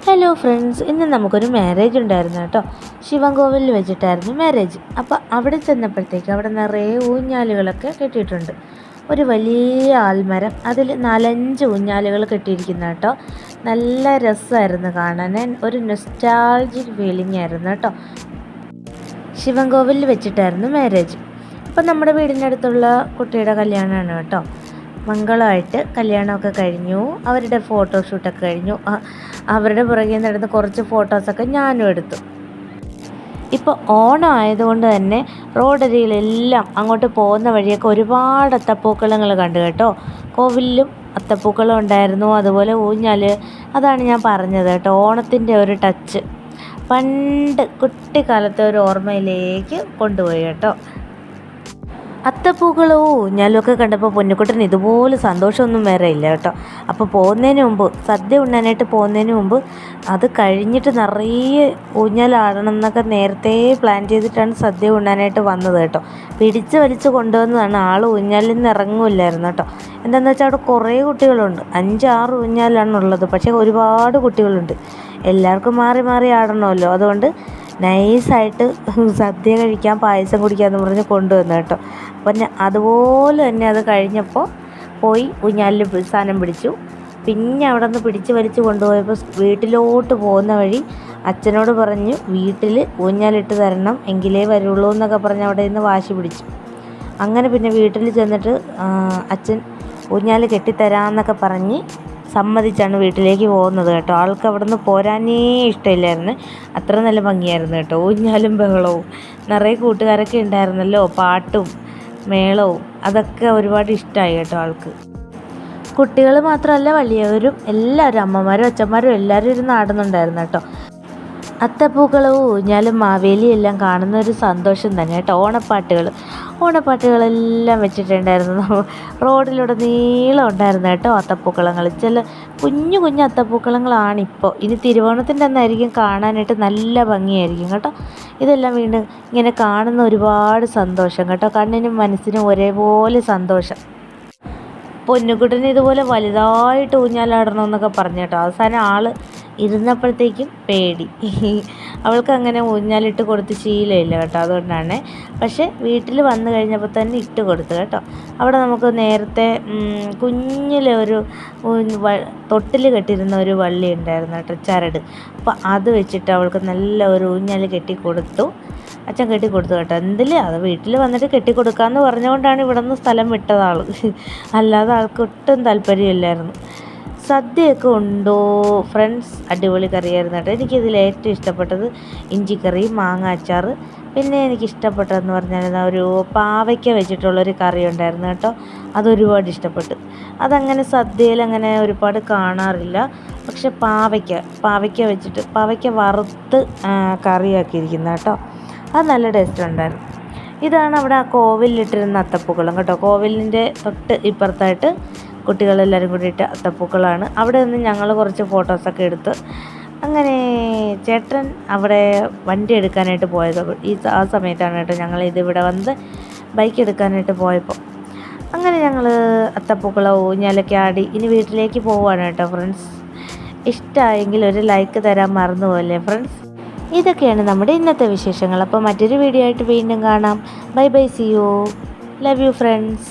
Hello friends, ഇന്ന് നമുക്കൊരു marriage ഉണ്ടായിരുന്നു കേട്ടോ. ശിവൻകോവിലിൽ വെച്ചിട്ടായിരുന്നു മാരേജ്. അപ്പോൾ അവിടെ ചെന്നപ്പോഴത്തേക്ക് അവിടെ നിറയെ ഊഞ്ഞാലുകളൊക്കെ കെട്ടിയിട്ടുണ്ട്. ഒരു വലിയ ആൽമരം, അതിൽ 4-5 ഊഞ്ഞാലുകൾ കെട്ടിയിരിക്കുന്ന കേട്ടോ. നല്ല രസമായിരുന്നു കാണാൻ, ഒരു നൊസ്റ്റാൾജിക് ഫീലിംഗ് ആയിരുന്നു കേട്ടോ. ശിവൻകോവിലിൽ വെച്ചിട്ടായിരുന്നു മാരേജ്. അപ്പം നമ്മുടെ വീടിനടുത്തുള്ള കുട്ടിയുടെ കല്യാണമാണ് കേട്ടോ. മംഗളമായിട്ട് കല്യാണമൊക്കെ കഴിഞ്ഞു, അവരുടെ ഫോട്ടോഷൂട്ടൊക്കെ കഴിഞ്ഞു. അവരുടെ പുറകെ നടന്ന് കുറച്ച് ഫോട്ടോസൊക്കെ ഞാനും എടുത്തു. ഇപ്പോൾ ഓണം ആയതുകൊണ്ട് തന്നെ റോഡരികിലെല്ലാം അങ്ങോട്ട് പോകുന്ന വഴിയൊക്കെ ഒരുപാട് അത്തപ്പൂക്കളങ്ങൾ കണ്ടു കേട്ടോ. കോവിലിലും അത്തപ്പൂക്കളം ഉണ്ടായിരുന്നു, അതുപോലെ ഊഞ്ഞാൽ. അതാണ് ഞാൻ പറഞ്ഞത് കേട്ടോ, ഓണത്തിൻ്റെ ഒരു ടച്ച് പണ്ട് കുട്ടിക്കാലത്തെ ഒരു ഓർമ്മയിലേക്ക് കൊണ്ടുപോയി കേട്ടോ. അത്തപ്പൂക്കളോ ഊഞ്ഞാലുമൊക്കെ കണ്ടപ്പോൾ പൊന്നുക്കുട്ടന് ഇതുപോലെ സന്തോഷമൊന്നും വേറെ ഇല്ല കേട്ടോ. അപ്പോൾ പോകുന്നതിന് മുമ്പ്, സദ്യ ഉണ്ണാനായിട്ട് പോകുന്നതിന് മുമ്പ്, അത് കഴിഞ്ഞിട്ട് നിറയെ ഊഞ്ഞാലാടണം എന്നൊക്കെ നേരത്തെ പ്ലാൻ ചെയ്തിട്ടാണ് സദ്യ ഉണ്ണാനായിട്ട് വന്നത് കേട്ടോ. പിടിച്ച് വലിച്ച് കൊണ്ടുവന്നതാണ്. ആൾ ഊഞ്ഞാലിൽ നിന്ന് ഇറങ്ങില്ലായിരുന്നു കേട്ടോ. എന്താണെന്ന് വെച്ചാൽ അവിടെ കുറേ കുട്ടികളുണ്ട്, 5-6 ഊഞ്ഞാലാണുള്ളത്. പക്ഷേ ഒരുപാട് കുട്ടികളുണ്ട്, എല്ലാവർക്കും മാറി മാറി ആടണമല്ലോ. അതുകൊണ്ട് നൈസായിട്ട് സദ്യ കഴിക്കാൻ, പായസം കുടിക്കാമെന്ന് പറഞ്ഞ് കൊണ്ടുവന്നു കേട്ടോ. അപ്പം അതുപോലെ തന്നെ അത് കഴിഞ്ഞപ്പോൾ പോയി ഊഞ്ഞാലിൽ സാധനം പിടിച്ചു. പിന്നെ അവിടെ നിന്ന് പിടിച്ച് വലിച്ച് കൊണ്ടുപോയപ്പോൾ വീട്ടിലോട്ട് പോകുന്ന വഴി അച്ഛനോട് പറഞ്ഞു, വീട്ടിൽ ഊഞ്ഞാലിട്ട് തരണം എങ്കിലേ വരുള്ളൂ എന്നൊക്കെ പറഞ്ഞ് അവിടെ നിന്ന് വാശി പിടിച്ചു. അങ്ങനെ പിന്നെ വീട്ടിൽ ചെന്നിട്ട് അച്ഛൻ ഊഞ്ഞാൽ കെട്ടിത്തരാമെന്നൊക്കെ പറഞ്ഞ് സമ്മതിച്ചാണ് വീട്ടിലേക്ക് പോകുന്നത് കേട്ടോ. ആൾക്ക് അവിടെ നിന്ന് പോരാനേ ഇഷ്ടമില്ലായിരുന്നു, അത്ര നല്ല ഭംഗിയായിരുന്നു കേട്ടോ. ഊഞ്ഞാലും ബഹളവും, നിറയെ കൂട്ടുകാരൊക്കെ ഉണ്ടായിരുന്നല്ലോ, പാട്ടും മേളവും, അതൊക്കെ ഒരുപാട് ഇഷ്ടമായി കേട്ടോ ആൾക്ക്. കുട്ടികൾ മാത്രമല്ല, വലിയവരും എല്ലാവരും, അമ്മമാരും അച്ഛന്മാരും എല്ലാവരും ഇരുന്ന് ആടുന്നുണ്ടായിരുന്നു കേട്ടോ. അത്തപ്പൂക്കളവും ഊഞ്ഞാലും മാവേലിയും എല്ലാം കാണുന്ന ഒരു സന്തോഷം തന്നെ കേട്ടോ. ഓണപ്പാട്ടുകളെല്ലാം വെച്ചിട്ടുണ്ടായിരുന്നു. റോഡിലൂടെ നീളം ഉണ്ടായിരുന്നു കേട്ടോ അത്തപ്പൂക്കളങ്ങൾ. ചില കുഞ്ഞു കുഞ്ഞു അത്തപ്പൂക്കളങ്ങളാണിപ്പോൾ. ഇനി തിരുവോണത്തിൻ്റെ അന്നായിരിക്കും കാണാനായിട്ട് നല്ല ഭംഗിയായിരിക്കും കേട്ടോ. ഇതെല്ലാം വീണ്ടും ഇങ്ങനെ കാണുന്ന ഒരുപാട് സന്തോഷം കേട്ടോ. കണ്ണിനും മനസ്സിനും ഒരേപോലെ സന്തോഷം. പൊന്നുകുട്ടന് ഇതുപോലെ വലുതായിട്ട് ഊഞ്ഞാലാടണമെന്നൊക്കെ പറഞ്ഞു കേട്ടോ. അവസാനം ആൾ ഇരുന്നപ്പോഴത്തേക്കും പേടി. അവൾക്ക് അങ്ങനെ ഊഞ്ഞാലിട്ട് കൊടുത്ത് ശീലമില്ല കേട്ടോ, അതുകൊണ്ടാണ്. പക്ഷേ വീട്ടിൽ വന്നു കഴിഞ്ഞപ്പോൾ തന്നെ ഇട്ട് കൊടുത്തു കേട്ടോ. അവിടെ നമുക്ക് നേരത്തെ കുഞ്ഞിലെ ഒരു തൊട്ടിൽ കെട്ടിയിരുന്ന ഒരു വള്ളി ഉണ്ടായിരുന്നു കേട്ടോ, ചരട്. അപ്പോൾ അത് വെച്ചിട്ട് അവൾക്ക് നല്ല ഒരു ഊഞ്ഞാൽ കെട്ടിക്കൊടുത്തു. അച്ഛൻ കെട്ടിക്കൊടുത്തു കേട്ടോ. എന്തില്ല, അത് വീട്ടിൽ വന്നിട്ട് കെട്ടിക്കൊടുക്കാമെന്ന് പറഞ്ഞുകൊണ്ടാണ് ഇവിടെ നിന്ന് സ്ഥലം വിട്ടത് ആൾ. അല്ലാതെ ആൾക്ക് ഒട്ടും താല്പര്യമില്ലായിരുന്നു. സദ്യയൊക്കെ ഉണ്ടോ ഫ്രണ്ട്സ്, അടിപൊളി കറിയായിരുന്നു കേട്ടോ. എനിക്കിതിൽ ഏറ്റവും ഇഷ്ടപ്പെട്ടത് ഇഞ്ചിക്കറി, മാങ്ങ അച്ചാർ. പിന്നെ എനിക്കിഷ്ടപ്പെട്ടതെന്ന് പറഞ്ഞാൽ ഒരു പാവയ്ക്ക വെച്ചിട്ടുള്ളൊരു കറി ഉണ്ടായിരുന്നു കേട്ടോ. അതൊരുപാട് ഇഷ്ടപ്പെട്ടു. അതങ്ങനെ സദ്യയിൽ അങ്ങനെ ഒരുപാട് കാണാറില്ല. പക്ഷെ പാവയ്ക്ക വെച്ചിട്ട്, പാവയ്ക്ക വറുത്ത് കറിയാക്കിയിരിക്കുന്ന കേട്ടോ, അത് നല്ല ടേസ്റ്റ് ഉണ്ടായിരുന്നു. ഇതാണ് അവിടെ ആ കോവിലിലിട്ടിരുന്ന അത്തപ്പൂക്കളം കേട്ടോ. കോവിലിൻ്റെ തൊട്ട് ഇപ്പുറത്തായിട്ട് കുട്ടികളെല്ലാവരും കൂടിയിട്ട് അത്തപ്പൂക്കളാണ്. അവിടെ നിന്ന് ഞങ്ങൾ കുറച്ച് ഫോട്ടോസൊക്കെ എടുത്ത് അങ്ങനെ ചേട്ടൻ അവിടെ വണ്ടി എടുക്കാനായിട്ട് പോയത് ആ സമയത്താണ് കേട്ടോ. ഞങ്ങൾ ഇതിവിടെ വന്ന് ബൈക്ക് എടുക്കാനായിട്ട് പോയപ്പോൾ അങ്ങനെ ഞങ്ങൾ അത്തപ്പൂക്കളം ഊഞ്ഞാലൊക്കെ ആടി ഇനി വീട്ടിലേക്ക് പോവുകയാണ് കേട്ടോ ഫ്രണ്ട്സ്. ഇഷ്ടമായെങ്കിൽ ഒരു ലൈക്ക് തരാൻ മറന്നുപോകല്ലേ ഫ്രണ്ട്സ്. ഇതൊക്കെയാണ് നമ്മുടെ ഇന്നത്തെ വിശേഷങ്ങൾ. അപ്പോൾ മറ്റൊരു വീഡിയോ ആയിട്ട് വീണ്ടും കാണാം. Bye bye, see you, love you friends.